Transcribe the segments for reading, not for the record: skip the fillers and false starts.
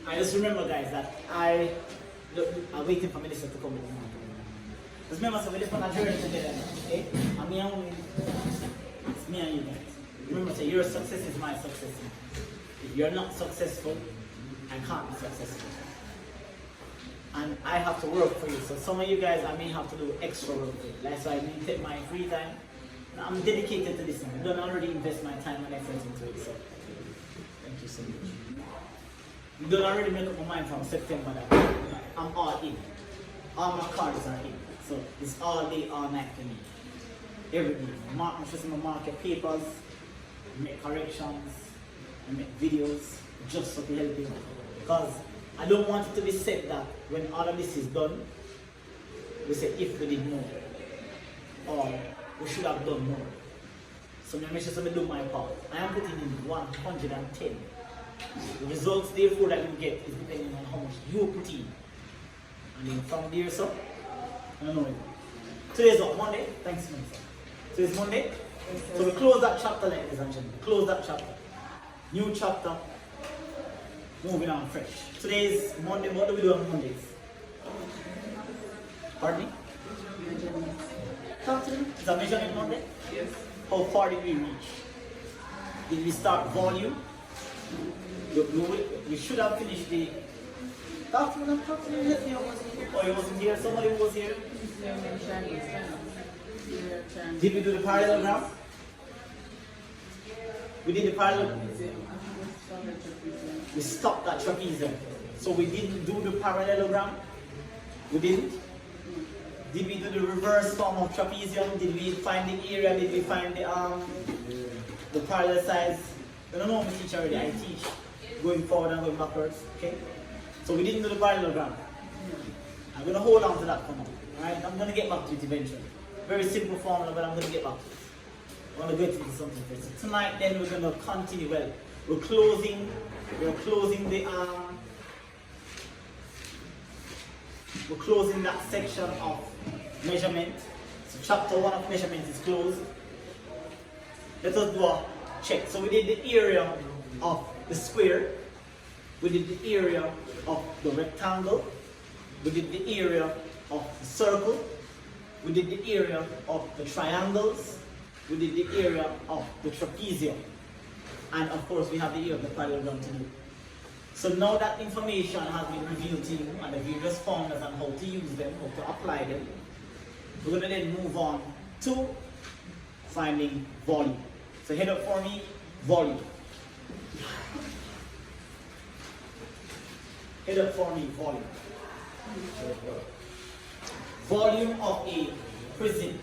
I just remember, guys, that I'm waiting for Melissa to come in. Just remember, so we live on a journey together, okay? And me and you, it's me and you guys. Remember, so your success is my success. If you're not successful, I can't be successful. And I have to work for you. So some of you guys, I may have to do extra work for you. That's why I need to take my free time. I'm dedicated to this. I don't already invest my time and effort into it. So thank you so much. You don't already make up my mind from September that I'm all in. All my cards are in. So it's all day, all night for me. Every day. I mark your papers, make corrections, and make videos just so to help you. Because I don't want it to be said that when all of this is done, we say if we did more, or we should have done more. So make sure I do my part. I am putting in 110. The results therefore that you get is depending on how much you put in. And then from there, so I don't know. Today's what? Monday? Thanks, Minister. Today's Monday. So we close that chapter, ladies and gentlemen. Close that chapter. New chapter. Moving on fresh. Today's Monday. What do we do on Mondays? Pardon me? Talk to me. Is that measurement Monday? Yes. How far did we reach? Did we start volume? We should have finished the... Talk to me. Let me. Oh, you wasn't here? Somebody was here? Did we do the parallelogram? We did the parallelogram. We stopped at trapezium. So we didn't do the parallelogram. We didn't. Did we do the reverse form of trapezium? Did we find the area? Did we find the parallel sides? I don't know if I teach already. I teach going forward and going backwards. Okay? So we didn't do the parallelogram. I'm going to hold on to that for now. Alright? I'm going to get back to it eventually. Very simple formula, but I'm going to get back to it. I want to get into something first. So tonight then we're going to continue. Well, we're closing that section of measurement. So chapter 1 of measurement is closed. Let us do a check. So we did the area of the square. We did the area of the rectangle. We did the area of the circle. We did the area of the triangles. We did the area of the trapezium. And of course we have the area of the parallelogram to do. So now that information has been revealed to you and the various formulas and how to use them, how to apply them, we're going to then move on to finding volume. So head up for me, volume. Head up for me, volume. Volume of a prism.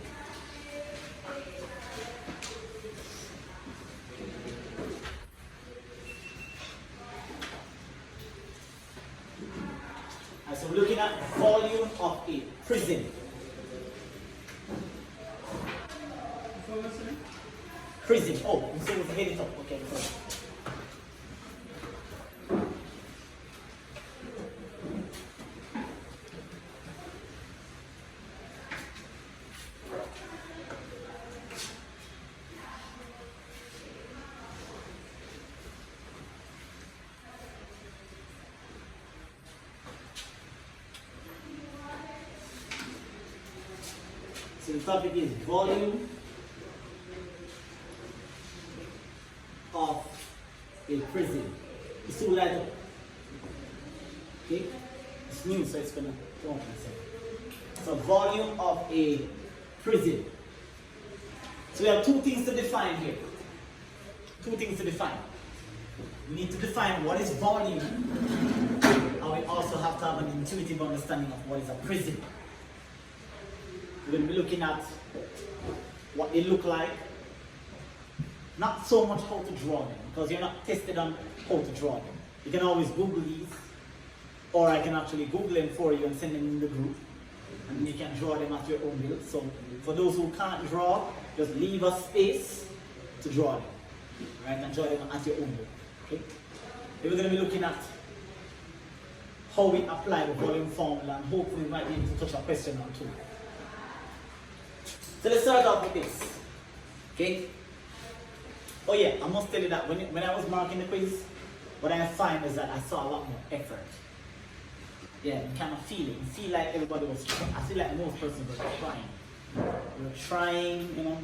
So we're looking at volume of a prism. Prism. Oh, you said it was headed up. Okay. So the topic is volume of a prism. It's too light up. Okay? It's new, so it's gonna come up myself. So volume of a prism. So we have two things to define here. Two things to define. We need to define what is volume, and we also have to have an intuitive understanding of what is a prism. We're going to be looking at what they look like, not so much how to draw them, because you're not tested on how to draw them. You can always Google these, or I can actually Google them for you and send them in the group, and you can draw them at your own will. So for those who can't draw, just leave a space to draw them, right? And draw them at your own will. Okay? Then we're going to be looking at how we apply the volume formula, and hopefully we might be able to touch a question or two. So let's start off with this. Okay? Oh yeah, I must tell you that when I was marking the quiz, what I find is that I saw a lot more effort. Yeah, you kind of feel it. You feel like everybody was trying. I feel like most persons were trying. They were trying, you know.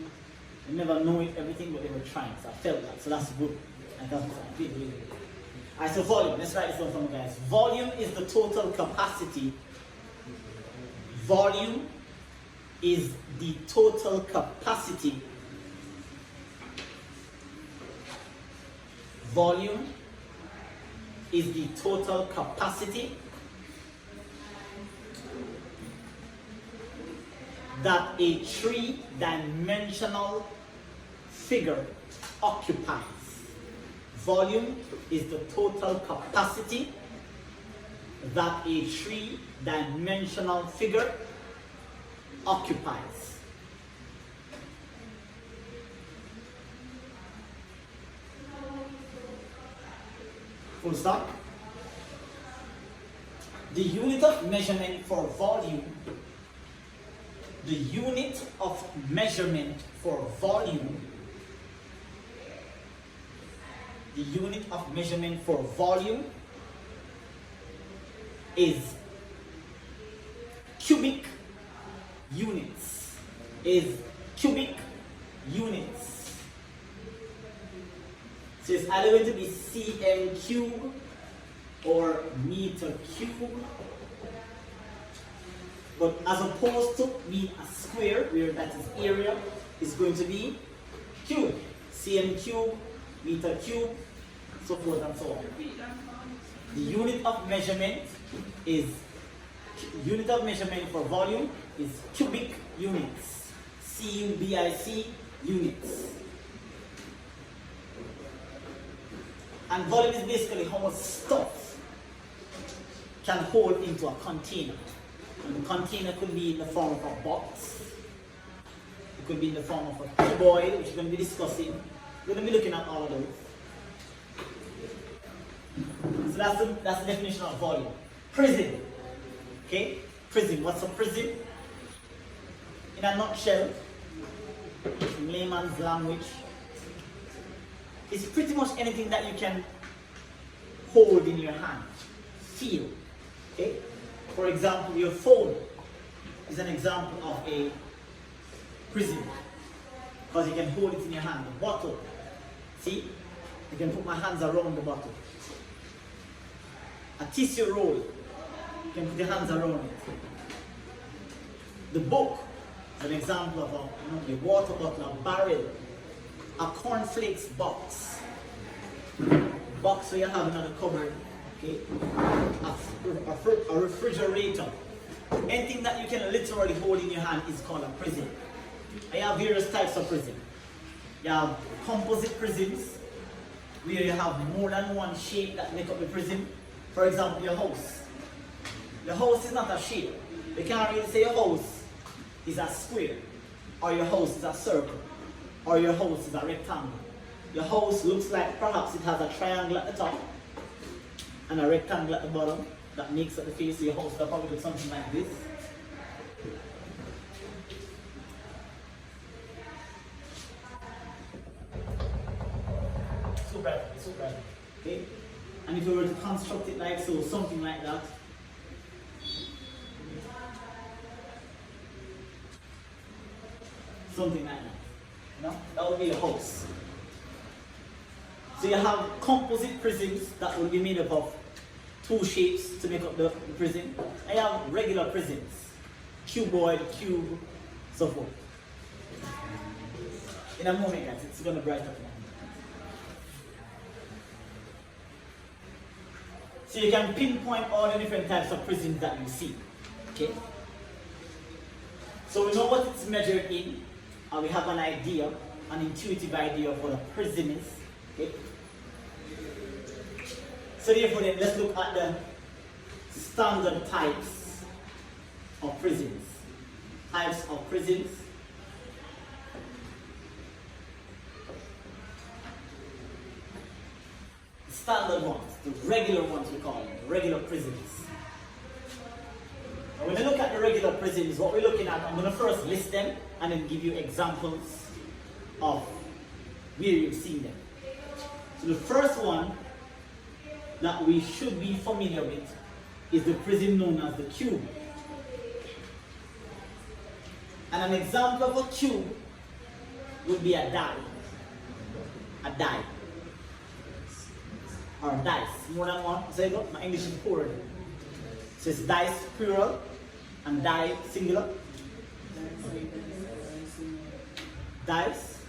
They never know everything, but they were trying. So I felt that. So that's good. And that's what I feel really good. Alright, so volume. Let's write this down for you guys. Volume is the total capacity. Volume is the total capacity. Volume is the total capacity that a three-dimensional figure occupies. Volume is the total capacity that a three-dimensional figure occupies. Full stop. The unit of measurement for volume, the unit of measurement for volume, the unit of measurement for volume is cubic units, So it's either going to be cm cube or meter cube, but as opposed to being a square where that is area, is going to be cube, cm cube, meter cube, so forth and so on. The unit of measurement for volume is cubic units, cubic units. And volume is basically how much stuff can hold into a container. And the container could be in the form of a box. It could be in the form of a cuboid, which we're going to be discussing. We're going to be looking at all of those. So that's the definition of volume. Prism. Okay? Prism. What's a prism? In a nutshell, in layman's language, it's pretty much anything that you can hold in your hand, feel. Okay? For example, your phone is an example of a prism because you can hold it in your hand. The bottle, see? You can put my hands around the bottle. A tissue roll, you can put your hands around it. The book is an example of a water bottle, a barrel, a cornflakes box, where you have another cupboard, okay? A refrigerator. Anything that you can literally hold in your hand is called a prism. I have various types of prism. You have composite prisms, where you have more than one shape that make up the prism. For example, your house. Your house is not a shape. You can't really say your house is a square, or your house is a circle, or your house is a rectangle. Your house looks like perhaps it has a triangle at the top and a rectangle at the bottom that makes up the face of your house. That probably looks something like this. So bright. Okay? And if you were to construct it like so, something like that, that would be a house. So you have composite prisms that will be made up of two shapes to make up the prism. And you have regular prisms, cuboid, cube, so forth. In a moment, guys, it's going to brighten up. So you can pinpoint all the different types of prisms that you see. Okay? So we know what it's measured in, and we have an idea, an intuitive idea of what a prism is. Okay? So therefore then, let's look at the standard types of prisms. Types of prisms. Standard ones, the regular ones we call them, regular prisms. And when we look at the regular prisms, what we're looking at, I'm going to first list them and then give you examples of where you've seen them. So the first one that we should be familiar with is the prism known as the cube. And an example of a cube would be a die. A die. Or dice. More than one. So you go, my English is poor. So it's dice plural and die singular. Dice.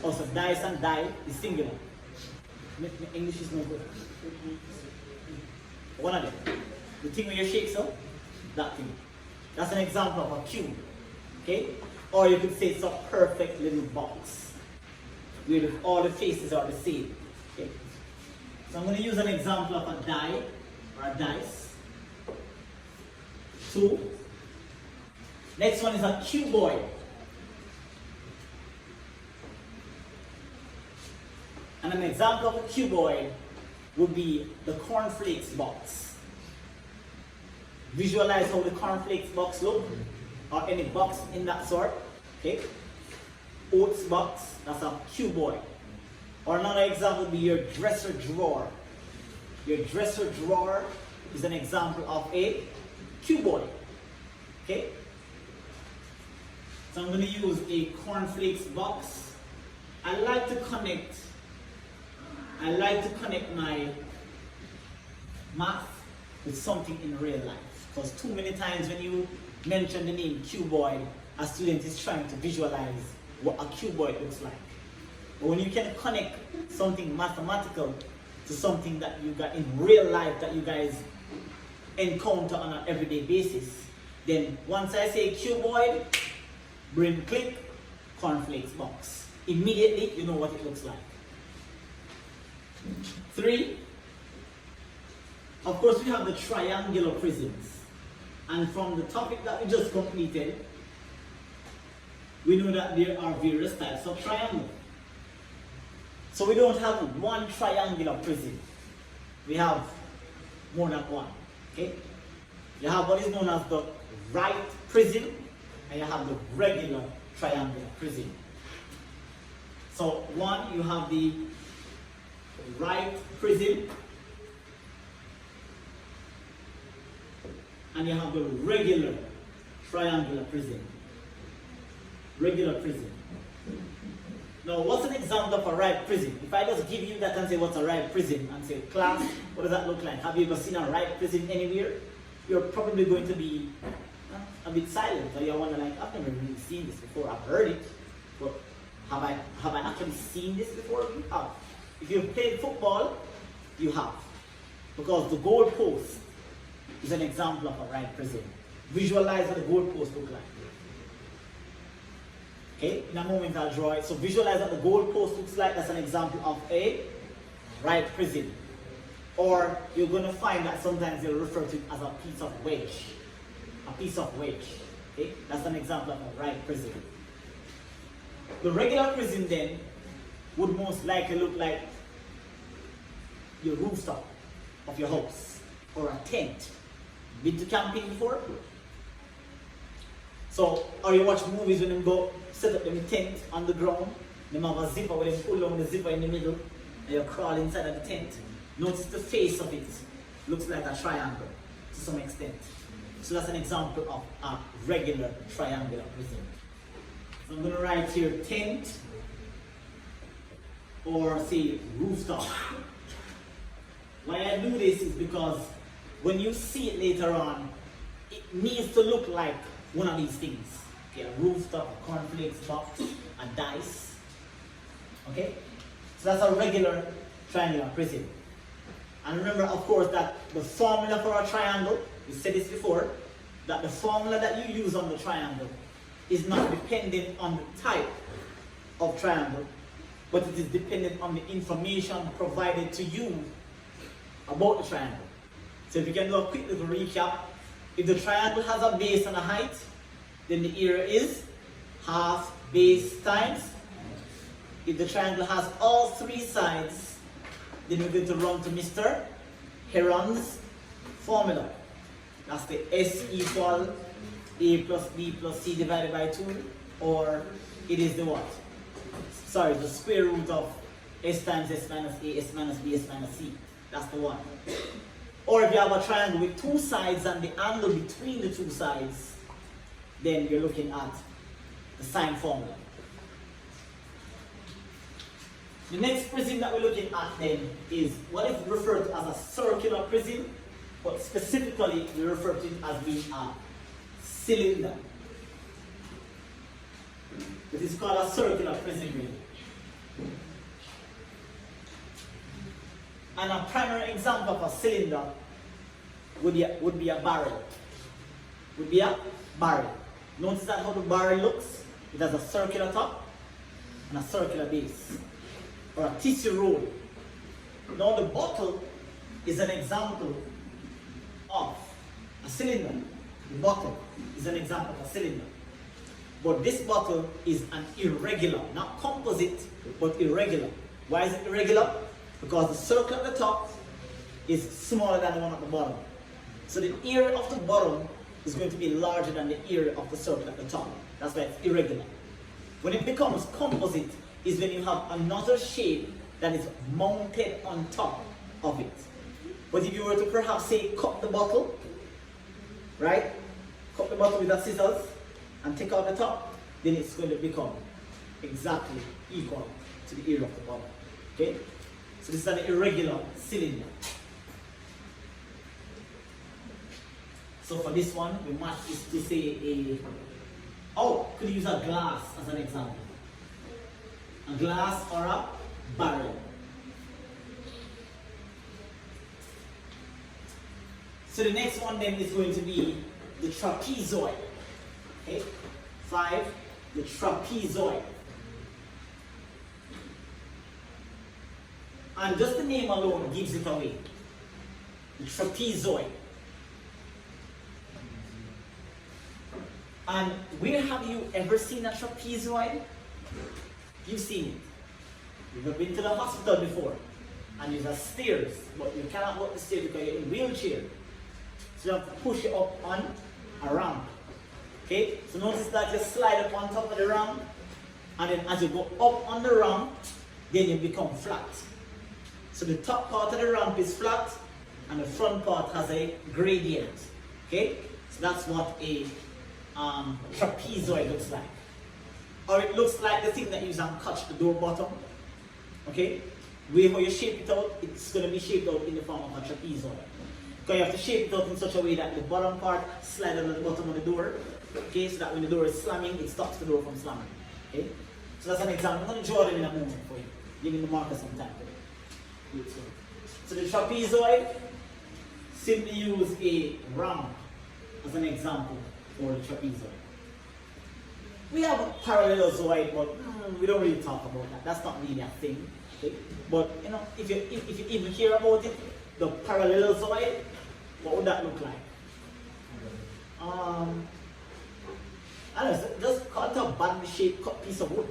Also dice and die is singular. My English is no good. One of them. The thing where you shake so, that thing. That's an example of a cube. Okay? Or you could say it's a perfect little box where all the faces are the same. Okay? So I'm going to use an example of a die or a dice. 2. Next one is a cuboid. And an example of a cuboid would be the cornflakes box. Visualize how the cornflakes box look, or any box in that sort. Okay? Oats box, that's a cuboid. Or another example would be your dresser drawer. Your dresser drawer is an example of a cuboid. Okay? So I'm going to use a cornflakes box. I like to connect my math with something in real life. Because too many times when you mention the name cuboid, a student is trying to visualize what a cuboid looks like. But when you can connect something mathematical to something that you got in real life that you guys encounter on an everyday basis, then once I say cuboid, brain click, cornflakes box. Immediately you know what it looks like. 3. Of course, we have the triangular prisms. And from the topic that we just completed, we know that there are various types of triangle. So we don't have one triangular prism. We have more than one. Okay? You have what is known as the right prism, and you have the regular triangular prism. So one, you have the right prism, and you have the regular triangular prism. Regular prism. Now, what's an example of a right prism? If I just give you that and say, what's a right prism? And say, class, what does that look like? Have you ever seen a right prism anywhere? You're probably going to be a bit silent. Or you're wondering, like, I've never really seen this before. I've heard it, but have I actually seen this before? You have. If you've played football, you have. Because the goal post is an example of a right prism. Visualize what the goal post looks like. Okay, in a moment I'll draw it. So visualize what the goal post looks like. That's an example of a right prism. Or you're going to find that sometimes they'll refer to it as a piece of wedge. A piece of wedge. Okay, that's an example of a right prism. The regular prism then would most likely look like your rooftop of your house or a tent. Been to camping before? So, or you watch movies when they go set up them tent on the ground, they have a zipper where they pull down the zipper in the middle and you crawl inside of the tent. Notice the face of it looks like a triangle to some extent. So that's an example of a regular triangular prism. So I'm going to write here tent or say rooftop. Why I do this is because when you see it later on, it needs to look like one of these things. Okay, a rooftop, a cornflakes box, a dice. Okay? So that's a regular triangular prism. And remember, of course, that the formula for a triangle, we said this before, that the formula that you use on the triangle is not dependent on the type of triangle, but it is dependent on the information provided to you about the triangle. So if you can do a quick little recap, if the triangle has a base and a height, then the area is half base times. If the triangle has all three sides, then we're going to run to Mr. Heron's formula. That's the S equal A plus B plus C divided by 2, or it is the what? sorry, the square root of s times s minus a, s minus b, s minus c. That's the one. Or if you have a triangle with two sides and the angle between the two sides, then you're looking at the sine formula. The next prism that we're looking at then is what is referred to as a circular prism, but specifically we refer to it as being a cylinder. It is called a circular prism really. And a primary example of a cylinder would be a barrel. Would be a barrel. Notice that how the barrel looks. It has a circular top and a circular base, or a tissue roll. Now the bottle is an example of a cylinder. The bottle is an example of a cylinder. But this bottle is an irregular, not composite, but irregular. Why is it irregular? Because the circle at the top is smaller than the one at the bottom. So the area of the bottom is going to be larger than the area of the circle at the top. That's why it's irregular. When it becomes composite is when you have another shape that is mounted on top of it. But if you were to perhaps say cut the bottle, right? Cut the bottle with a scissors and take out the top, then it's going to become exactly equal to the area of the bottom. Okay? So this is an irregular cylinder. So for this one, we must is to say could use a glass as an example. A glass or a barrel. So the next one then is going to be the trapezoid. Okay? 5, the trapezoid. And just the name alone gives it away. The trapezoid. And where have you ever seen a trapezoid? You've seen it. You've been to the hospital before, and there's a stairs, but you cannot walk the stairs because you're in a wheelchair. So you have to push it up on a ramp. Okay? So notice that you slide up on top of the ramp, and then as you go up on the ramp, then you become flat. So the top part of the ramp is flat, and the front part has a gradient. Okay? So that's what a trapezoid looks like. Or it looks like the thing that you use and catch the door bottom. Okay? Where you shape it out, it's going to be shaped out in the form of a trapezoid. Because you have to shape it out in such a way that the bottom part slides on the bottom of the door. Okay? So that when the door is slamming, it stops the door from slamming. Okay? So that's an example. I'm going to draw them in a moment for you. Give me the marker some time. So the trapezoid, simply use a ramp as an example for the trapezoid. We have a parallelozoid, but we don't really talk about that. That's not really a thing. Okay? But you know, if you even hear about it, the parallelozoid, what would that look like? I don't know, just cut a badly shaped piece of wood.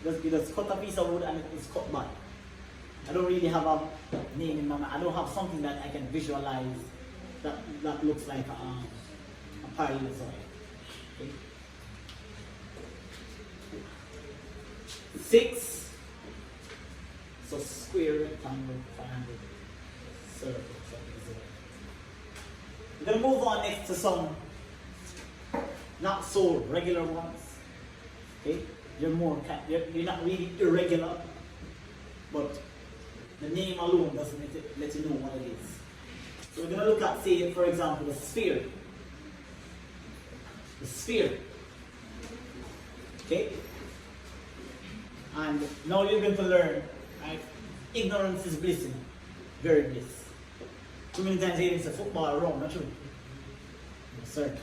Just cut a piece of wood and it's cut bad. I don't really have a name in my mind. I don't have something that I can visualize that looks like a parallelozoid. Okay? 6. So square, rectangle, triangle, circle, trapezoid. We're going to move on next to some not so regular ones. Okay? You're not really irregular, but the name alone doesn't let you know what it is. So we're going to look at, say, for example, the sphere. The sphere. Okay? And now you're going to learn, right? Ignorance is bliss, very bliss. Too many times you say football wrong, not true? Sir,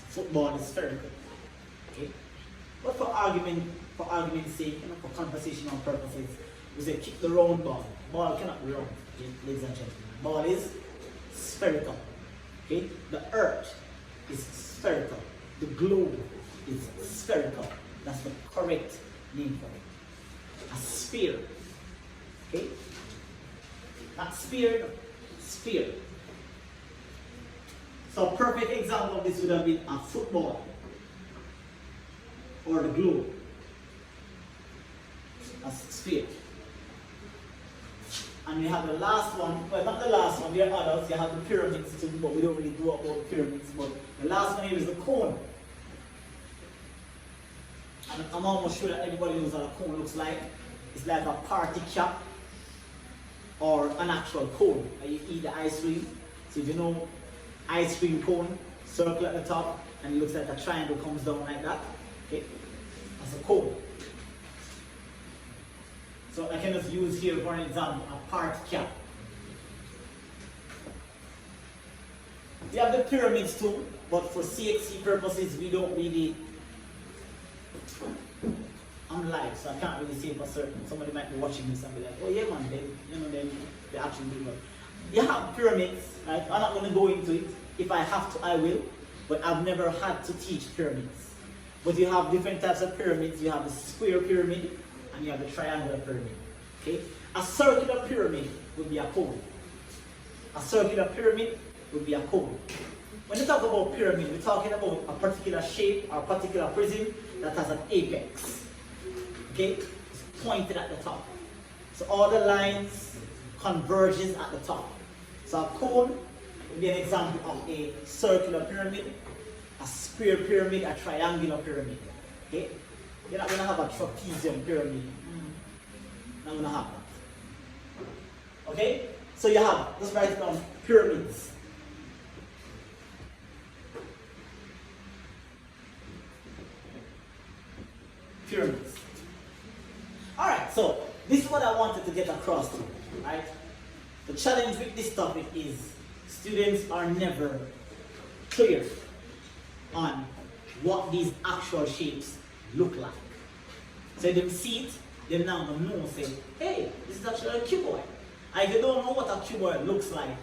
football is spherical. Okay? But for argument's sake, you know, for conversational purposes, we say keep the round ball. Ball cannot be round, okay, ladies and gentlemen. Ball is spherical. Okay? The earth is spherical. The globe is spherical. That's the correct name for it. A sphere. Okay? Not sphere, sphere. So a perfect example of this would have been a football or the globe. That's sphere. And we have the last one, well not the last one, there are others, you have the pyramids too, but we don't really do about pyramids, but the last one here is the cone. And I'm almost sure that everybody knows what a cone looks like. It's like a party cap or an actual cone. You eat the ice cream. So if you know ice cream cone, circle at the top, and it looks like a triangle comes down like that. Okay, that's a cone. So I can just use here for an example, a party cap. We have the pyramids too, but for CSEC purposes, we don't really. I'm live, so I can't really say for certain. Somebody might be watching this and be like, oh yeah man, they actually do well. You have pyramids, right? I'm not going to go into it. If I have to, I will. But I've never had to teach pyramids. But you have different types of pyramids. You have the square pyramid and you have the triangular pyramid. Okay? A circular pyramid would be a cone. A circular pyramid would be a cone. When you talk about pyramid, we're talking about a particular shape or a particular prism that has an apex. Okay? It's pointed at the top. So all the lines converges at the top. So a cone would be an example of a circular pyramid, a square pyramid, a triangular pyramid. Okay? You're not going to have a trapezium pyramid. Not going to have that. Okay? So you have, let's write it down, pyramids. Pyramids. Alright, so this is what I wanted to get across to you, right? The challenge with this topic is students are never clear on what these actual shapes look like. So they see it, they now know, say, hey, this is actually a cuboid. And if you don't know what a cuboid looks like,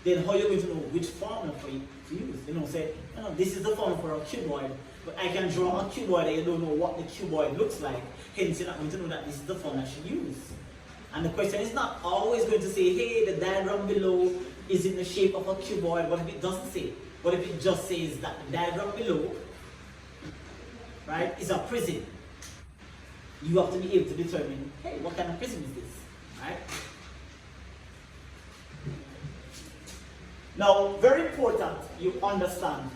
then how are you going to know which formula for it to use? You know, say, this is the formula for a cuboid, but I can draw a cuboid and you don't know what the cuboid looks like. Hence, you're not going to know that this is the formula I should use. And the question is not always going to say, hey, the diagram below is in the shape of a cuboid. What if it doesn't say? What if it just says that the diagram below, right, is a prism? You have to be able to determine, hey, what kind of prism is this, right? Now, very important, you understand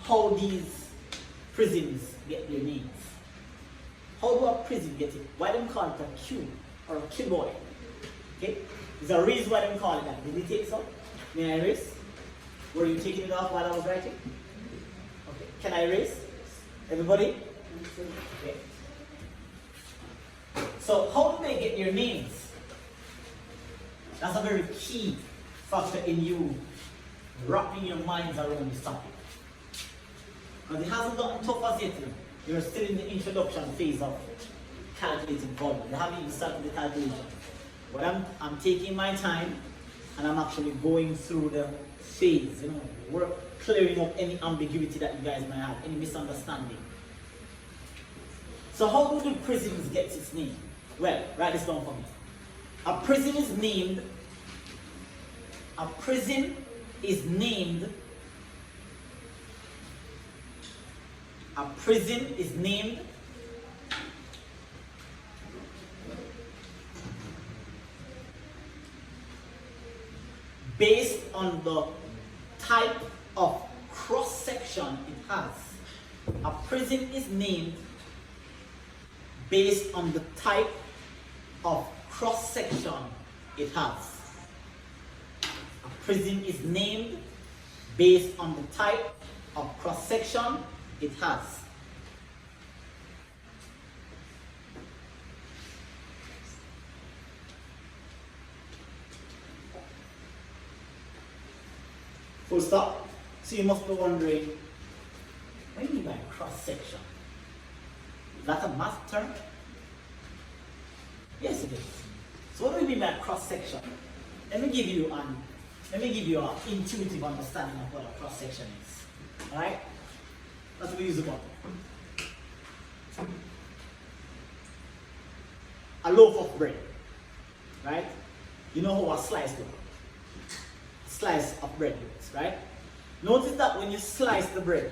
how these prisms get their names. How do a prism get it? Why don't call it a cube or a cuboid? Okay? There's a reason why they call it that. Did you take some? May I erase? Were you taking it off while I was writing? Okay. Can I erase? Everybody? Okay. So how do they get their names? That's a very key factor in you wrapping your minds around this topic. Because it hasn't gotten tough as yet. You're still in the introduction phase of calculating volume. You haven't even started the calculation. But I'm taking my time and I'm actually going through the phase, we're clearing up any ambiguity that you guys might have, any misunderstanding. So how do the prisms get its name? Well, write this down for me. A prism is named based on the type of cross-section it has. A prism is named based on the type of cross-section it has. A prism is named based on the type of cross-section it has. Full stop. So you must be wondering, what do you mean by cross-section? Is that a math term? Yes, it is. So what do we mean by cross-section? Let me give you an intuitive understanding of what a cross-section is. Alright? That's what we use the bottom. A loaf of bread. Right? You know how a slice looks. Slice of bread looks, right? Notice that when you slice the bread,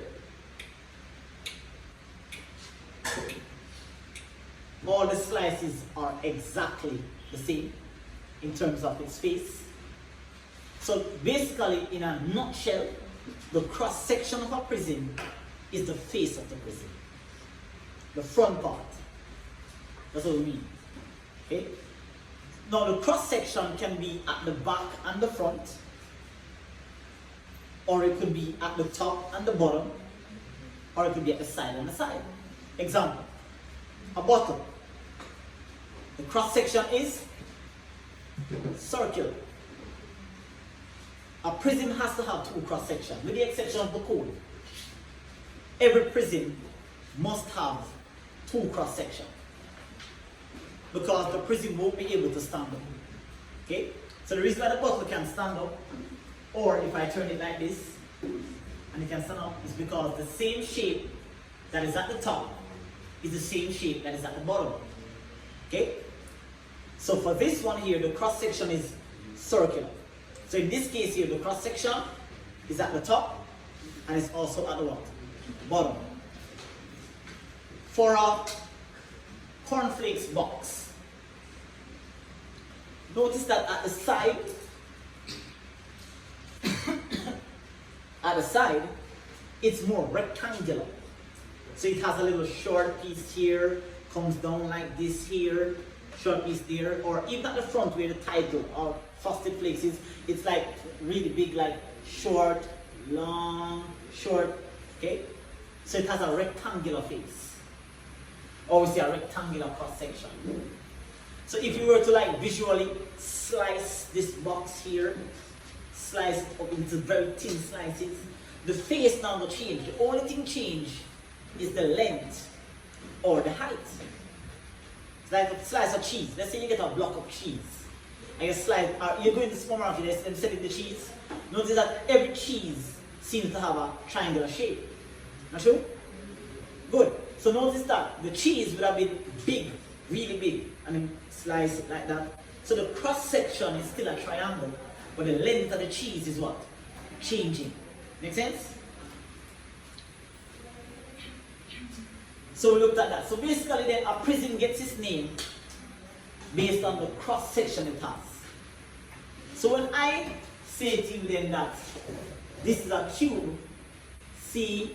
all the slices are exactly the same in terms of its face. So basically, in a nutshell, the cross section of a prism is the face of the prism, the front part. That's what we mean. Okay. Now the cross section can be at the back and the front, or it could be at the top and the bottom, or it could be at the side and the side. Example, a bottle. The cross section is circular. A prism has to have two cross sections, with the exception of the cone. Every prism must have two cross sections, because the prism won't be able to stand up. Okay? So the reason why the bottle can stand up, or if I turn it like this, and it can stand up, is because the same shape that is at the top is the same shape that is at the bottom. Okay? So for this one here, the cross section is circular. So in this case here, the cross section is at the top, and it's also at the what? Bottom. For a cornflakes box, notice that at the side, it's more rectangular. So it has a little short piece here, comes down like this here, short piece there, or even at the front where the title or frosted flakes is, it's like really big, like short, long, short, okay? So it has a rectangular face. Or we see a rectangular cross section. So if you were to like visually slice this box here, slice it up into very thin slices, the face now will change. The only thing change is the length or the height. It's like a slice of cheese. Let's say you get a block of cheese, and you slice, you go in the supermarket and selling the cheese. Notice that every cheese seems to have a triangular shape. Not true? Good. So notice that the cheese would have been big, really big, and then slice it like that. So the cross section is still a triangle, but the length of the cheese is what? Changing. Make sense? So we looked at that. So basically then a prism gets its name based on the cross section it has. So when I say to you then that this is a cube, C-U-B-E,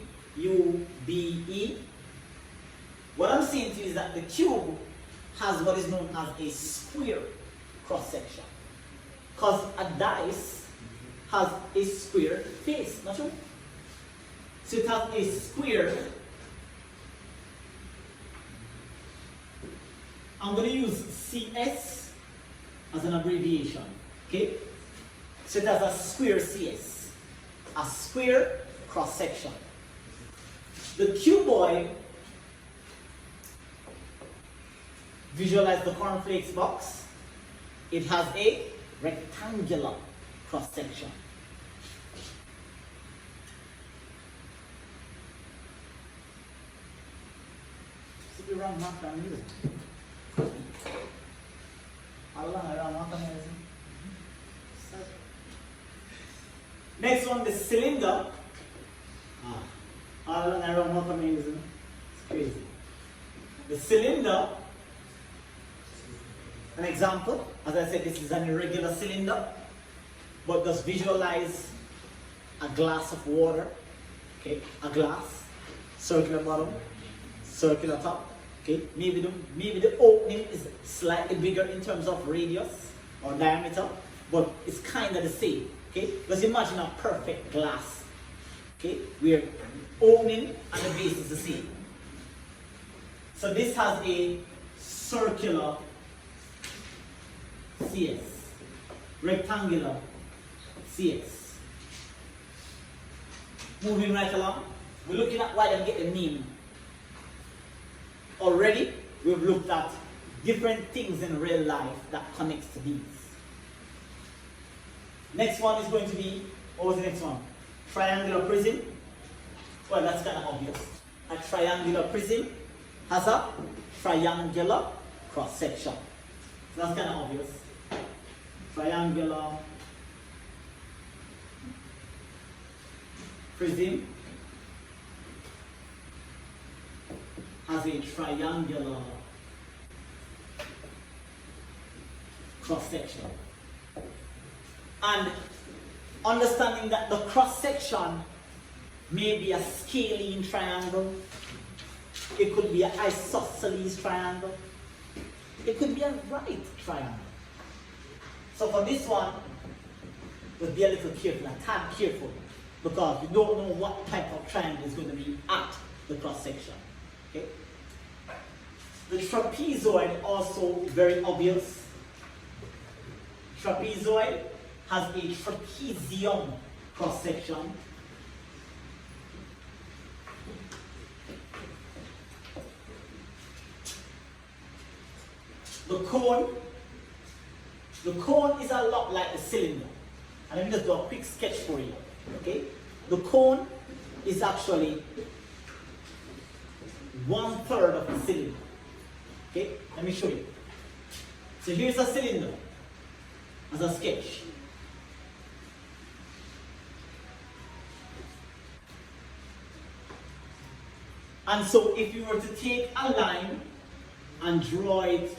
what I'm saying to you is that the cube has what is known as a square cross section. Because a dice has a square face, not true? So it has a square. I'm going to use CS as an abbreviation, okay? So it has a square CS, a square cross section. The cuboid, visualize the cornflakes box, it has a rectangular cross section. Next one, the cylinder. It's crazy. The cylinder, an example, as I said, this is an irregular cylinder, but just visualize a glass of water, okay, a glass, circular bottom, circular top, okay, maybe the opening is slightly bigger in terms of radius or diameter, but it's kind of the same, okay. Let's imagine a perfect glass, okay, where opening and the base is the same. So this has a circular CS, rectangular CS. Moving right along, we're looking at why they get the name. Already, we've looked at different things in real life that connects to these. Next one is going to be, what was the next one? Triangular prism. Well, that's kind of obvious. A triangular prism has a triangular cross section. So that's kind of obvious. Triangular prism has a triangular cross-section. And understanding that the cross-section may be a scalene triangle, it could be an isosceles triangle, it could be a right triangle. So for this one, we'll be a little careful, a tad careful, because we don't know what type of triangle is going to be at the cross-section. Okay? The trapezoid also very obvious. Trapezoid has a trapezium cross-section. The cone is a lot like the cylinder. And let me just do a quick sketch for you. Okay? The cone is actually 1/3 of the cylinder. Okay? Let me show you. So here's a cylinder as a sketch. And so if you were to take a line and draw it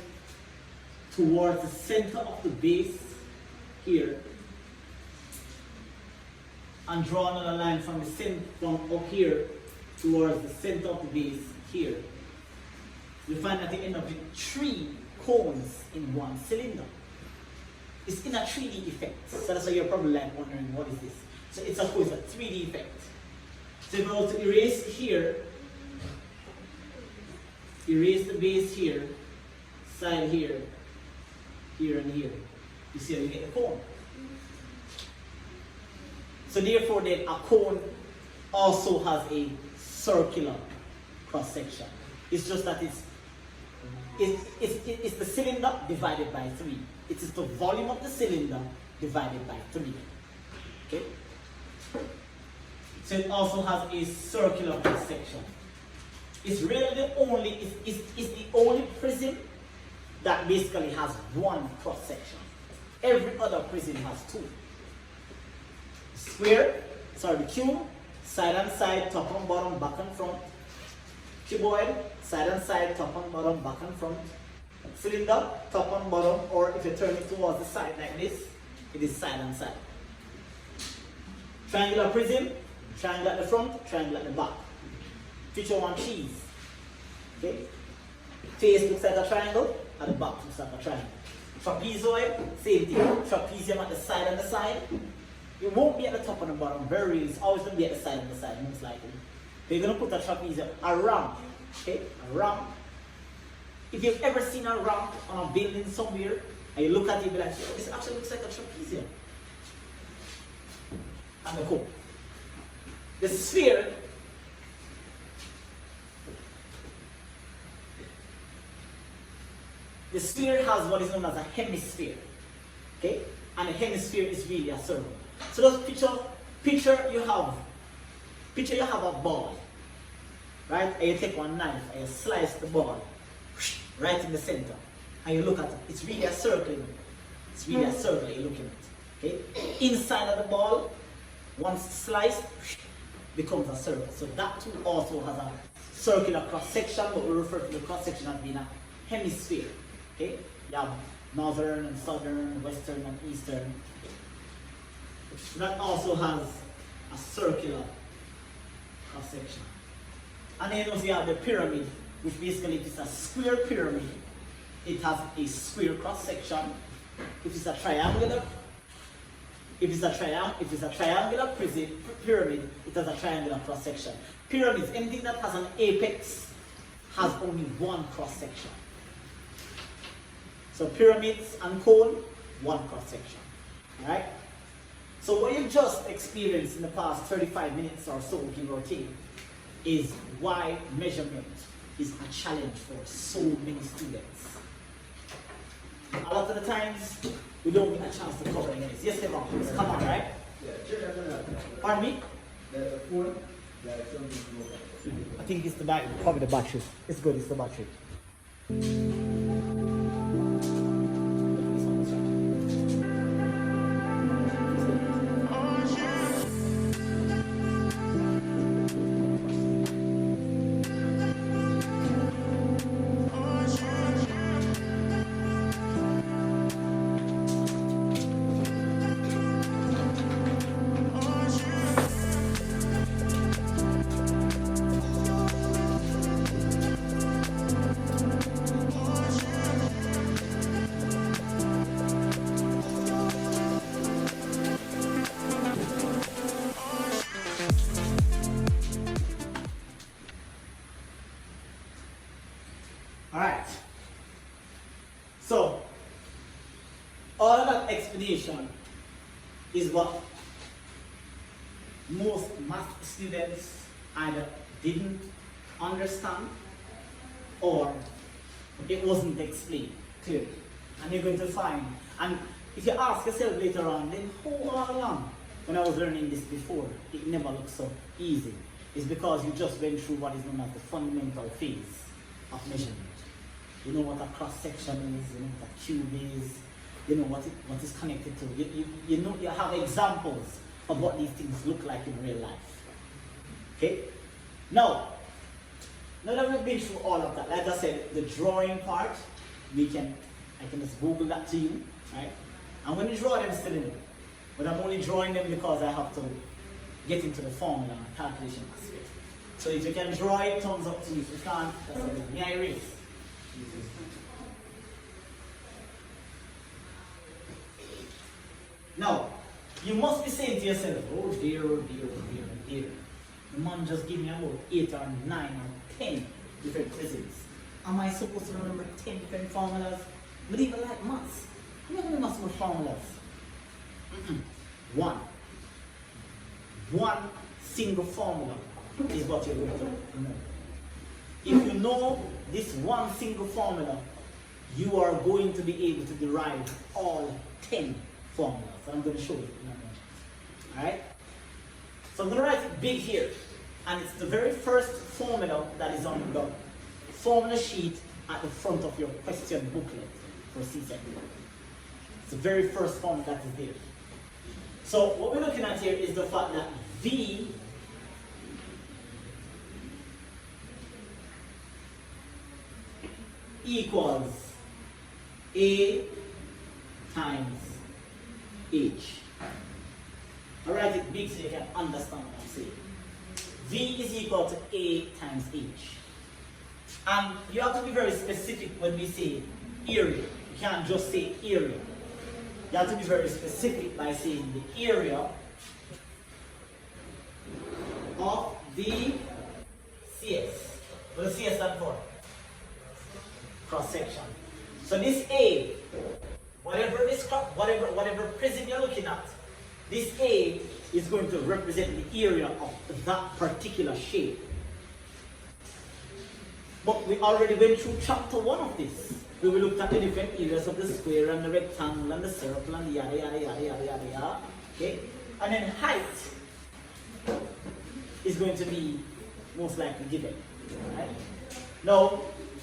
towards the center of the base here, and draw another line from the center from up here towards the center of the base here, you find that you end up with 3 cones in one cylinder. It's in a 3D effect. So that's why you're probably like wondering, what is this? So it's of course a 3D effect. So if I were to erase here, erase the base here, side here, here and here, you see how you get the cone. So therefore then a cone also has a circular cross section. It's just that it's the cylinder divided by 3. It is the volume of the cylinder divided by 3. Okay? So it also has a circular cross section. It's really the only, it's the only prism that basically has one cross section. Every other prism has 2. Square, the cube, side and side, top and bottom, back and front. Cuboid, side and side, top and bottom, back and front. Cylinder, top and bottom, or if you turn it towards the side like this, it is side and side. Triangular prism, triangle at the front, triangle at the back. Picture one cheese. Okay? Face looks like a triangle, at the back looks like a triangle. Trapezoid, same thing. Trapezium at the side and the side. It won't be at the top and the bottom, very really. It's always going to be at the side and the side, most likely. They're going to put a trapezium around. Okay? Around. If you've ever seen a ramp on a building somewhere, and you look at it and be like, oh, this actually looks like a trapezium. And the cone. The sphere has what is known as a hemisphere. Okay? And a hemisphere is really a circle. So just picture you have a ball. Right? And you take one knife and you slice the ball right in the center. And you look at it. It's really a circle. It's really a circle you're looking at. Okay? Inside of the ball, once sliced, becomes a circle. So that too also has a circular cross section, but we refer to the cross section as being a hemisphere. Okay? You have northern and southern, western and eastern. That also has a circular cross section. And then you have the pyramid, which basically if it's a square pyramid, it has a square cross section. If it's a triangular pyramid, it has a triangular cross section. Pyramids, anything that has an apex has only one cross section. So pyramids and cone, one cross section. Alright? So what you've just experienced in the past 35 minutes or so, give or take, is why measurement is a challenge for so many students. A lot of the times, we don't get a chance to cover any of this. Yes, Stefan, come on, right? Pardon me? I think it's the battery, probably the battery. It's good, it's the battery. all of that explanation is what most math students either didn't understand or it wasn't explained clearly. And you're going to find, and if you ask yourself later on, then how all along, when I was learning this before, it never looked so easy. It's because you just went through what is known as the fundamental phase of measurement. You know what a cross-section is, you know what a cube is, you know what is connected to. You know, you have examples of what these things look like in real life. Okay? Now that we've been through all of that, like I said, the drawing part, I can just Google that to you, right? I'm going to draw them still in it, but I'm only drawing them because I have to get into the formula and calculation aspect. So if you can draw it, thumbs up to you. If you can't, that's okay. May I erase? Now, you must be saying to yourself, oh dear, oh dear, oh dear, oh dear. The man just gave me about 8 or 9 or 10 different prisms. Am I supposed to remember 10 different formulas? But even like maths, I'm not going to remember formulas. One single formula is what you're going to know. If you know this one single formula, you are going to be able to derive all 10 formulas. And I'm going to show you in a moment. Alright? So I'm going to write it big here. And it's the very first formula that is on the formula sheet at the front of your question booklet for CSEC. It's the very first formula that is there. So what we're looking at here is the fact that V equals A times H. I'll write it big so you can understand what I'm saying. V is equal to A times H. And you have to be very specific when we say area. You can't just say area. You have to be very specific by saying the area of the CS. What does CS stand for? Cross section. So this A, whatever prism you're looking at, this A is going to represent the area of that particular shape. But we already went through chapter 1 of this. We looked at the different areas of the square and the rectangle and the circle and the yada yada yada yada yada yada. Okay? And then height is going to be most likely given. Right? Now,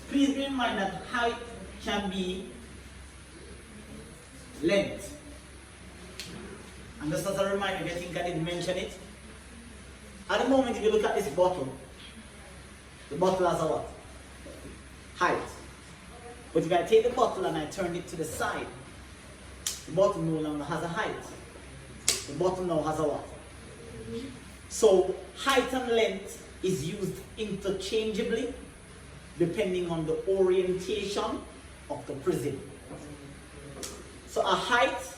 please bear in mind that height can be length. And just as a reminder, if you think I didn't mention it, at the moment if you look at this bottle, the bottle has a what? Height. But if I take the bottle and I turn it to the side, the bottle no longer has a height. The bottle now has a what? So height and length is used interchangeably depending on the orientation of the prism. So a height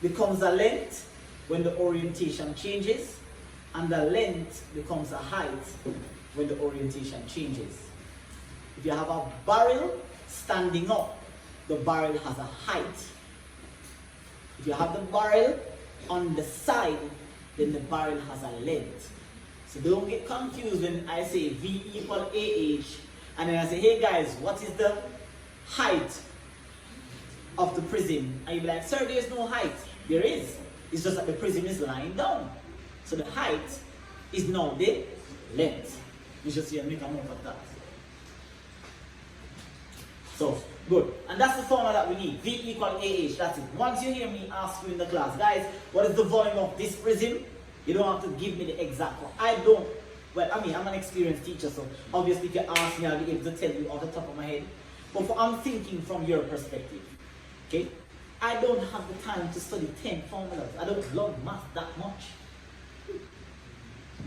becomes a length when the orientation changes, and the length becomes a height when the orientation changes. If you have a barrel standing up, the barrel has a height. If you have the barrel on the side, then the barrel has a length. So don't get confused when I say V equal AH, and then I say, hey guys, what is the height of the prism? And you'll be like, sir, there's no height. There is. It's just that the prism is lying down. So the height is now the length. You should see and make a note of that. So, good. And that's the formula that we need. V equal AH. That's it. Once you hear me ask you in the class, guys, what is the volume of this prism? You don't have to give me the exact one. I don't. Well, I mean, I'm an experienced teacher, so obviously if you ask me, I'll be able to tell you off the top of my head. But I'm thinking from your perspective. Okay? I don't have the time to study 10 formulas. I don't love math that much.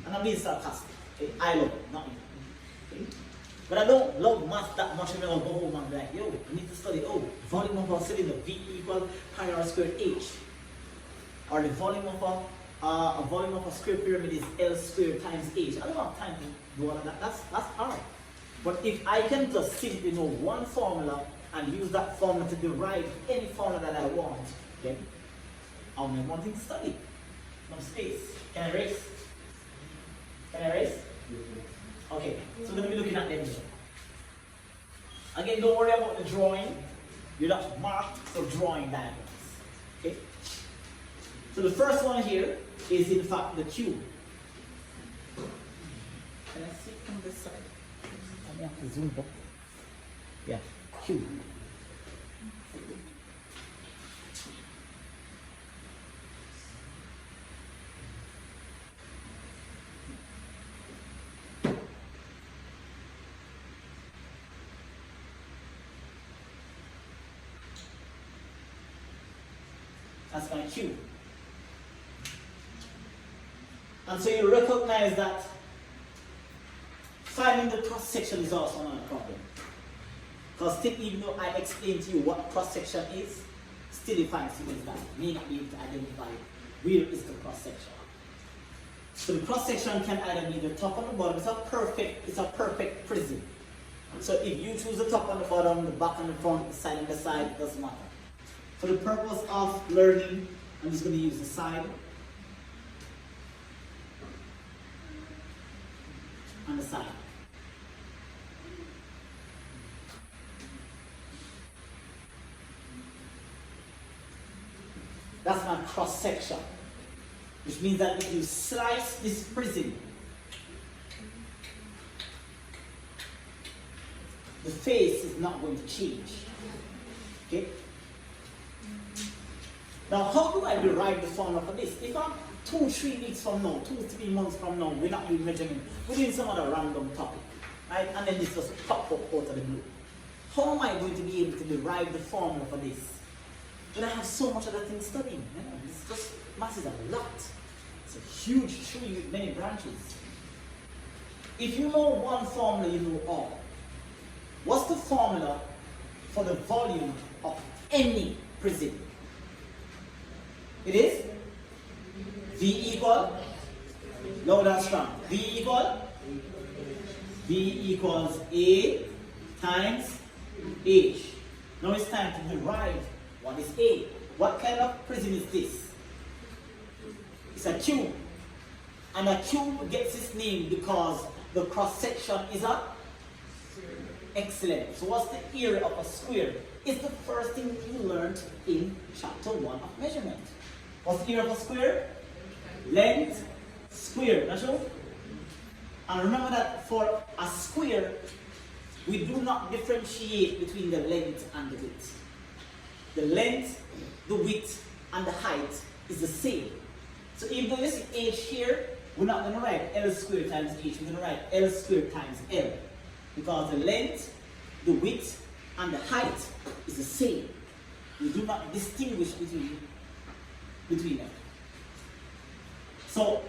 And I'm being sarcastic. Okay? I love it, not you. Okay? But I don't love math that much. I'll go home and be like, yo, I need to study, volume of a cylinder, V equal pi r squared H. Or the volume of a square pyramid is L squared times H. I don't have time to do all of that. That's hard. But if I can just simply know one formula and use that formula to derive any formula that I want, Okay? I only have one thing to study. Some space. Can I erase? Can I erase? Okay, so we're going to be looking at them here. Again, don't worry about the drawing. You're not marked for drawing diagrams. Okay? So the first one here is in fact the cube. Can I see it from this side? I have to zoom up. Yeah, cube. That's my cube. And so you recognize that finding the cross section is also not a problem. Because still, even though I explained to you what cross section is, still you find students that may not be able to identify where is the cross section. So the cross section can either be the top or the bottom. It's a perfect prism. So if you choose the top and the bottom, the back and the front, the side and the side, it doesn't matter. For the purpose of learning, I'm just going to use the side and the side. That's my cross section, which means that if you slice this prism, the face is not going to change. Okay? Now, how do I derive the formula for this? If I'm 2-3 weeks from now, 2-3 months from now, we're not doing measurement, we're doing some other random topic, right? And then this just pop up out of the blue. How am I going to be able to derive the formula for this? When I have so much other things studying, it's just masses a lot. It's a huge tree with many branches. If you know one formula, you know all. What's the formula for the volume of any prism? It is V equal, loud and strong. V equals A times H. Now it's time to derive what is A. What kind of prism is this? It's a cube. And a cube gets its name because the cross section is a excellent. So what's the area of a square? It's the first thing you learned in chapter 1 of measurement. What's the area of a square? Length square. Not sure? And remember that for a square, we do not differentiate between the length and the width. The length, the width, and the height is the same. So even though you see h here, we're not going to write L squared times h. We're going to write L squared times L. Because the length, the width, and the height is the same. We do not distinguish between them. So,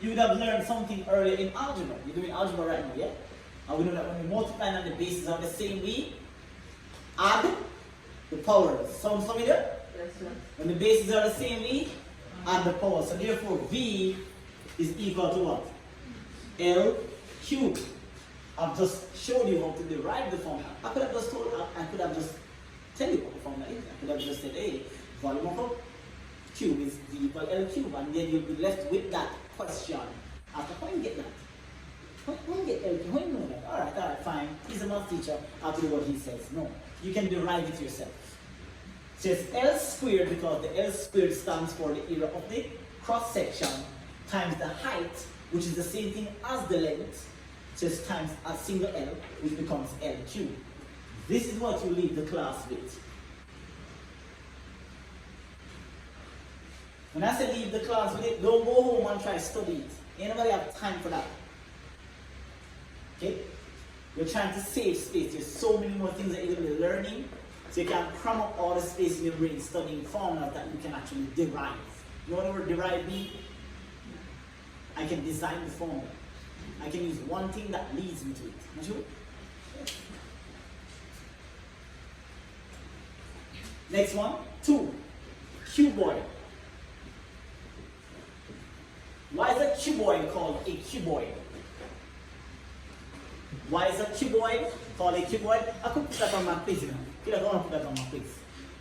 you would have learned something earlier in algebra. You're doing algebra right now, yeah? And we know that when we multiply and the bases are the same, we add the powers. Sound familiar? Yes, sir. When the bases are the same, we add the powers. So therefore, V is equal to what? L cubed. I've just showed you how to derive the formula. I could have just tell you what the formula is. I could have just said, hey, volume of a cube is V equal L cube, and then you'll be left with that question. After, how you get that? How you get L cube? How you know that? Alright, fine. He's a math teacher. I'll do what he says. No. You can derive it yourself. So it's L squared because the L squared stands for the area of the cross section times the height, which is the same thing as the length, just times a single L, which becomes L cubed. This is what you leave the class with. When I say leave the class with it, don't go home and try to study it. Anybody have time for that? Okay? You're trying to save space. There's so many more things that you're going to be learning, so you can cram up all the space in your brain studying formulas that you can actually derive. You know what the word derive means? I can design the formula. I can use one thing that leads me to it. Not sure? Next one, 2. Cuboid. Why is a cuboid called a cuboid? Why is a cuboid called a cuboid? I could put that on my quiz now. I want to put that on my quiz.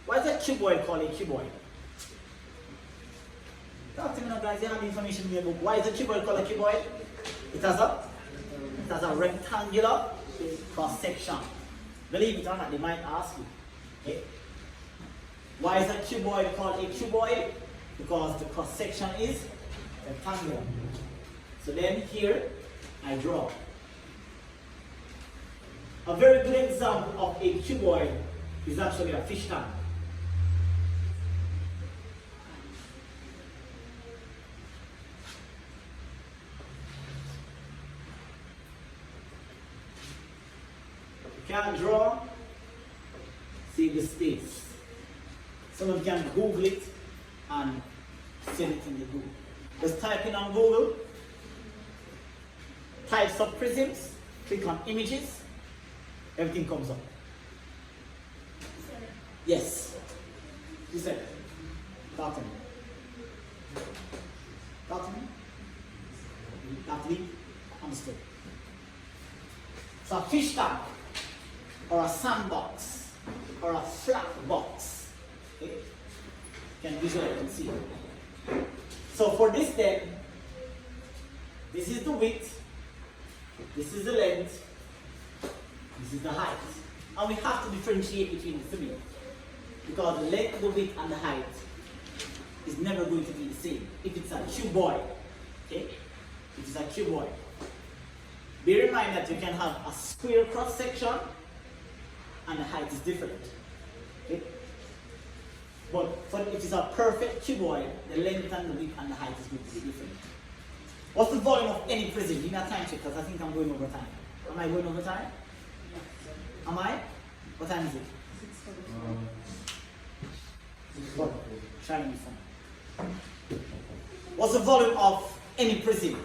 Why is a cuboid called a cuboid? Talk to me now, guys. You have the information in your book. Why is the cuboid called a cuboid? It has a rectangular cross section. Believe it or not, they might ask you. Okay? Why is a cuboid called a cuboid? Because the cross section is rectangular. So then here I draw. A very good example of a cuboid is actually a fish tank. You can draw, save the space. Some of you can Google it and send it in the Google. Just type in on Google, types of prisms, click on images, everything comes up. Yes. You said, talk to me. Talk to me. Talk to me. Understood. So a fish tank, or a sandbox, or a flat box. Okay? You can visualize and see. So for this then, this is the width, this is the length, this is the height. And we have to differentiate between the three. Because the length, the width, and the height is never going to be the same. If it's a cuboid, okay? If it's a cuboid. Bear in mind that you can have a square cross section and the height is different. Okay? But if it's a perfect cuboid, the length and the width and the height is going to be different. What's the volume of any prism? Give me a time check because I think I'm going over time. Am I going over time? Am I? What time is it? 6:40. Try me fun. What's the volume of any prism?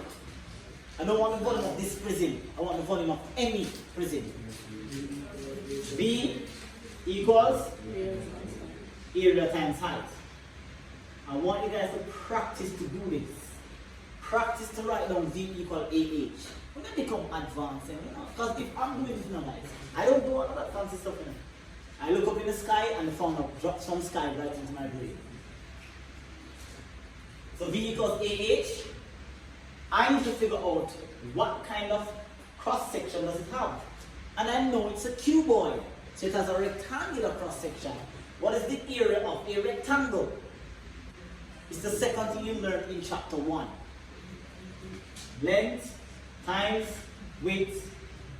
I don't want the volume of this prism. I want the volume of any prism. V equals area times height. I want you guys to practice to do this. Practice to write down V equal AH. We're going to become advanced, you know, because if I'm doing this now, guys, I don't do all of that fancy stuff, you know. I look up in the sky and the phone drops some sky right into my brain. So V equals AH. I need to figure out what kind of cross section does it have. And I know it's a cuboid, so it has a rectangular cross section. What is the area of a rectangle? It's the second thing you learned in chapter 1. Length times width.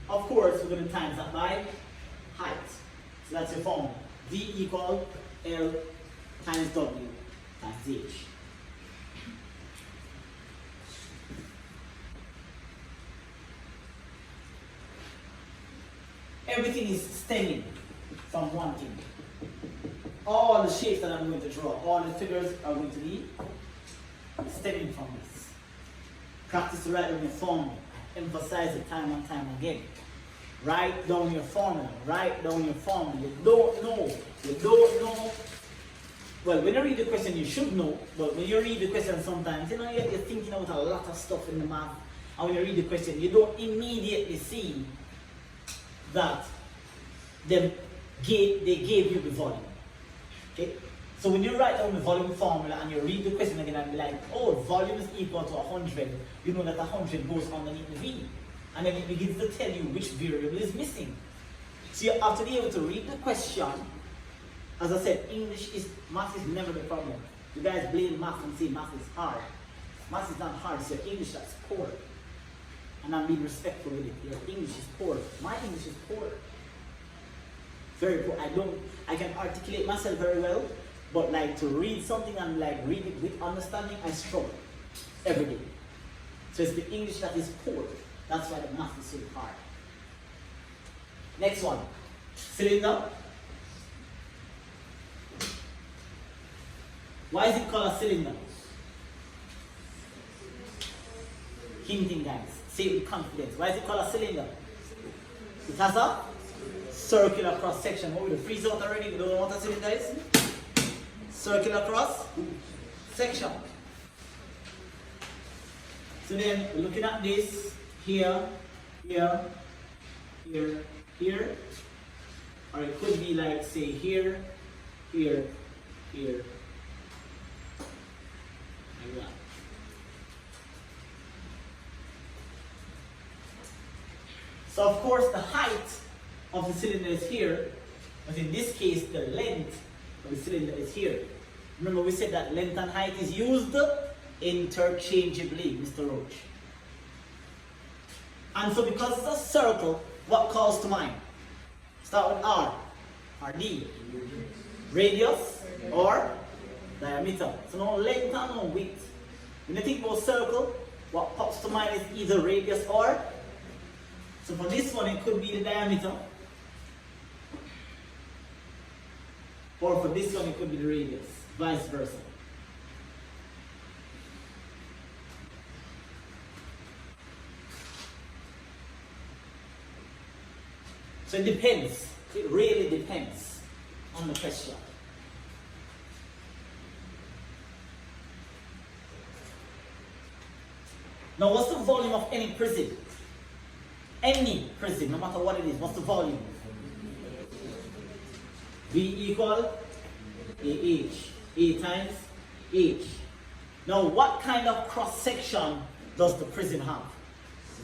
Of course, we're going to times that by height. So that's your formula. V equal L times W times H. Everything is stemming from one thing. All the shapes that I'm going to draw, all the figures are going to be stemming from this. Practice to write down your formula. Emphasize it time and time again. Write down your formula. Write down your formula. You don't know. You don't know. Well, when you read the question, you should know. But when you read the question sometimes, you know, you're thinking about a lot of stuff in the math. And when you read the question, you don't immediately see that they gave you the volume. Okay? So when you write down the volume formula and you read the question again and be like, oh, volume is equal to 100, you know that 100 goes underneath the V. And then it begins to tell you which variable is missing. So you have to be able to read the question. As I said, math is never the problem. You guys blame math and say math is hard. Math is not hard, it's your English that's poor. And I'm being respectful with it. Your English is poor. My English is poor. Very poor. I can articulate myself very well, but like to read something and like read it with understanding, I struggle every day. So it's the English that is poor. That's why the math is so hard. Next one. Cylinder. Why is it called a cylinder? Hinting, guys. Say it with confidence. Why is it called a cylinder? It has a circular cross section. Oh, the freeze out already. You don't know what a cylinder is? Circular cross section. So then we're looking at this here, here, here, here. Or it could be like, say, here, here, here, like that. So of course the height of the cylinder is here, but in this case the length of the cylinder is here. Remember we said that length and height is used interchangeably, Mr. Roach. And so because it's a circle, what calls to mind? Start with R, RD, radius or diameter. So no length and no width. When you think about circle, what pops to mind is either radius or, so for this one it could be the diameter, or for this one it could be the radius, vice versa. So it depends, it really depends on the question. Now what's the volume of any prism? Any prism, no matter what it is, what's the volume? V equal AH, A times H. Now what kind of cross section does the prism have?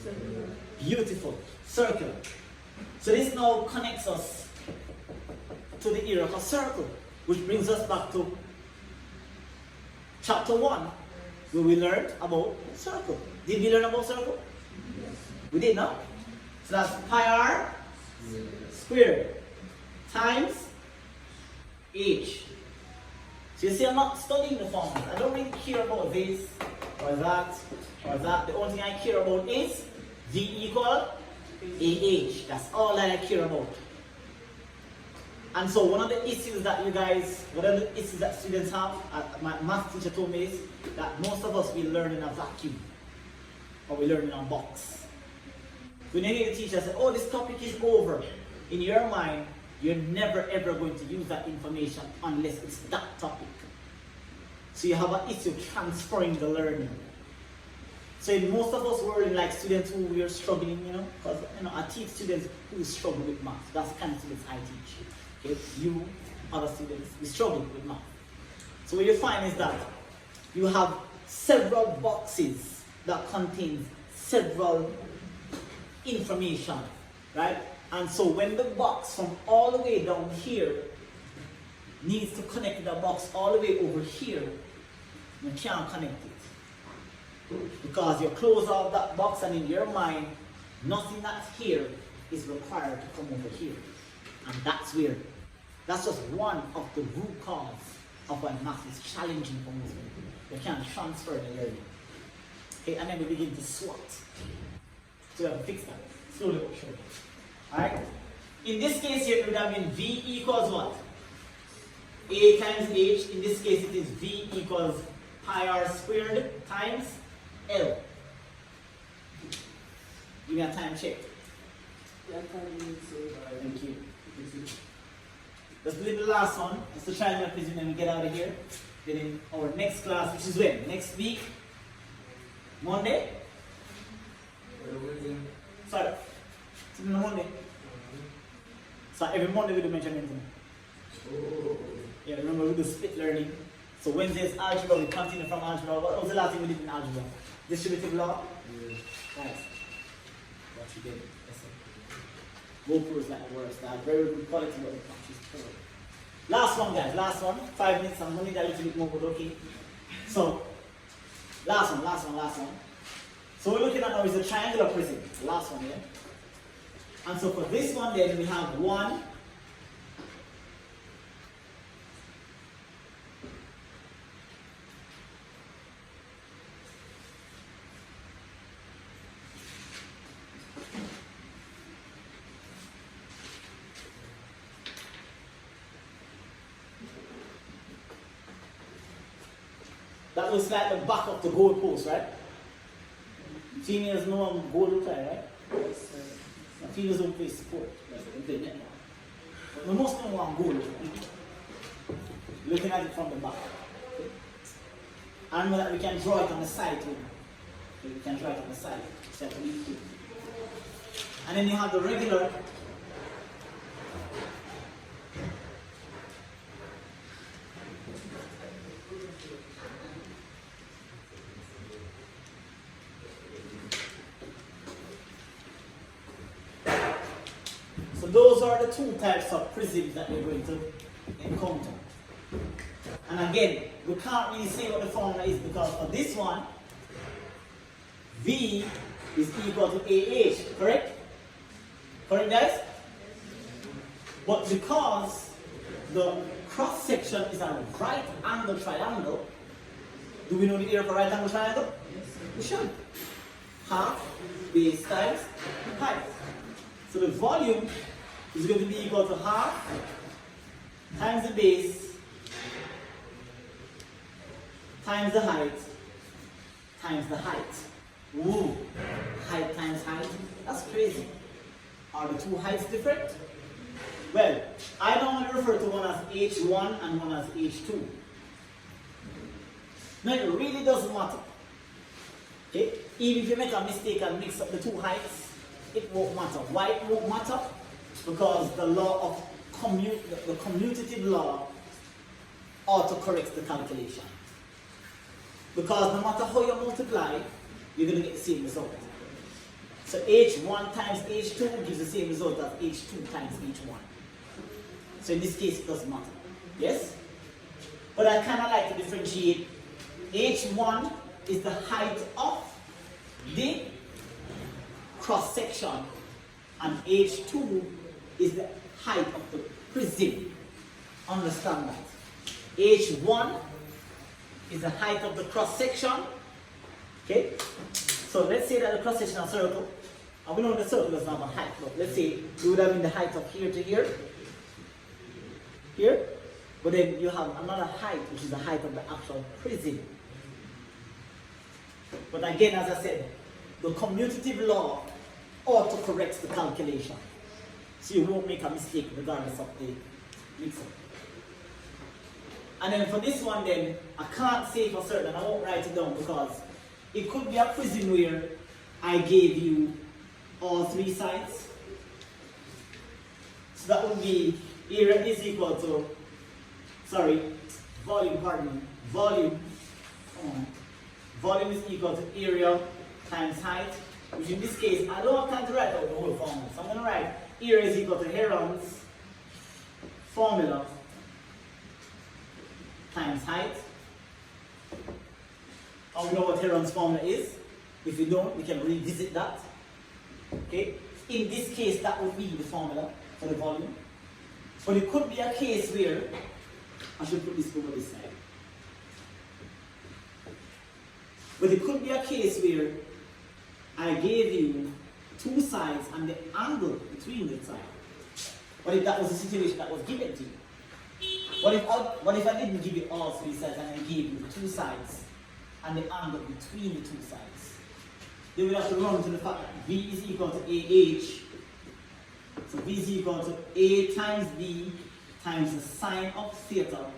Circular. Beautiful, circular. So this now connects us to the area of a circle, which brings us back to chapter 1, where we learned about circle. Did we learn about circle? Yes. We did, no? So that's pi r squared times h. So you see, I'm not studying the formulas. I don't really care about this or that or that. The only thing I care about is V equal AH. That's all that I care about. And so one of the issues that you guys, one of the issues that students have, my math teacher told me is that most of us, we learn in a vacuum. Or we learn in a box. When you hear the teacher say, oh, this topic is over, in your mind, you're never ever going to use that information unless it's that topic. So you have an issue transferring the learning. So in most of us were like students who we are struggling, you know, because I teach students who struggle with math. That's the kind of students I teach. Okay? You, other students, we struggle with math. So what you find is that you have several boxes that contain several information, right? And so when the box from all the way down here needs to connect to the box all the way over here, you can't connect it. Because you close off that box and in your mind, nothing that's here is required to come over here. And that's where, that's just one of the root cause of why math is challenging for most people. You can't transfer the learning. Okay, and then we begin to SWOT. So we have to fix that. Slowly but surely. Alright? In this case here, it would have been V equals what? A times H. In this case, it is V equals pi r squared times L. Give me a time check. Thank you. Let's do the last one. Just to try and make it when we get out of here. Then in our next class, which is when? Next week? Monday? Sorry. It's in the Monday. So every Monday we do measurement. Yeah, remember we do split learning. So Wednesday is algebra, we continue from algebra. What was the last thing we did in algebra? Distributive law? Yeah. Nice. What you did. Go is like the worst. That very good quality, but the practice is poor. Last one, guys. Last one. 5 minutes. I'm going to need a little bit more, but okay. So, last one. So we're looking at now is a triangular prism. The last one, yeah? And so for this one, then we have one. That looks like the back of the goal post, right? Females know what goal looks like, right? Yes, sir. Females don't play sport. They play netball. But most of them want goal looking like. Looking at it from the back. Okay? I know that we can draw it on the side too. Okay, we can draw it on the side. And then you have the regular. those are the two types of prisms that we're going to encounter. And again, we can't really say what the formula is because for this one, V is equal to AH, correct? Correct, guys? But because the cross section is a right angle triangle, do we know the area for right angle triangle? Yes. We should. Half base times height. So the volume is going to be equal to half times the base times the height times the height. Woo! Height times height. That's crazy. Are the two heights different? Well, I normally refer to one as H1 and one as H2. Now it really doesn't matter. Okay? Even if you make a mistake and mix up the two heights, it won't matter. Why it won't matter? Because the law of the commutative law autocorrects the calculation. Because no matter how you multiply, you're going to get the same result. So H1 times H2 gives the same result as H2 times H1. So in this case, it doesn't matter. Yes? But I kind of like to differentiate. H1 is the height of the cross section, and H2 is the height of the prism. Understand that. H1 is the height of the cross section. Okay? So let's say that the cross section is a circle, and we know the circle does not have a height. Look, let's say it would have been the height of here to here. Here. But then you have another height, which is the height of the actual prism. But again, as I said, the commutative law autocorrects the calculation. So you won't make a mistake regardless of the mix-up. And then for this one then, I can't say for certain, I won't write it down because it could be a prism where I gave you all three sides. So that would be area is equal to, volume is equal to area times height, which in this case, I don't have time to write out the whole formula. So I'm going to write area is equal to Heron's formula times height. And we know what Heron's formula is. If you don't, we can revisit that. Okay? In this case, that would be the formula for the volume. But it could be a case where, I should put this over this side. But it could be a case where I gave you two sides and the angle between the sides. What if that was the situation that was given to you? What if I didn't give you all three sides and I gave you two sides and the angle between the two sides? Then we have to run to the fact that V is equal to AH. So V is equal to A times B times the sine of theta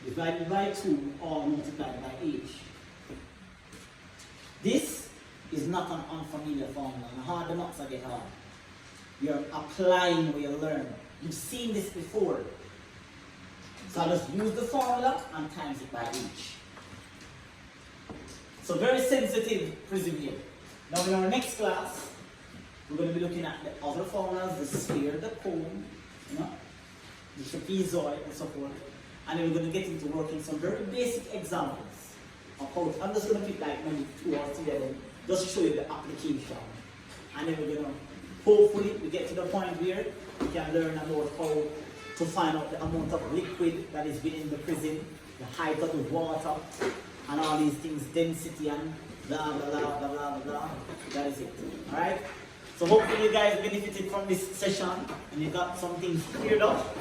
divided by 2 or multiplied by H. This is not an unfamiliar formula. And hard knocks are get hard. You're applying what you learn. You've seen this before. So I just use the formula and times it by H. So very sensitive prism here. Now in our next class, we're going to be looking at the other formulas, the sphere, the cone, the trapezoid and so forth. And then we're going to get into working some very basic examples of how I'm just going to pick like maybe 2 or 3 of them, just to show you the application. And then we're going to, hopefully, we get to the point where we can learn about how to find out the amount of liquid that is within the prism, the height of the water, and all these things, density and blah, blah, blah, blah, blah, blah. That is it. Alright? So hopefully you guys benefited from this session and you got some things cleared up.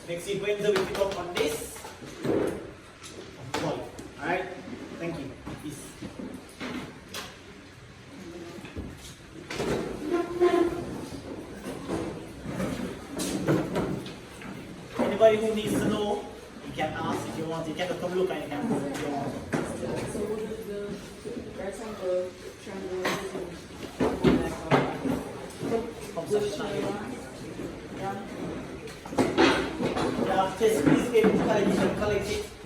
Next week Wednesday we pick up on this. Alright? Thank you. Peace. Anybody who needs to know, you can ask if you want. You can come look and you can go if you want. So what is the rectangle, triangle, Yeah, just please get it, collect it.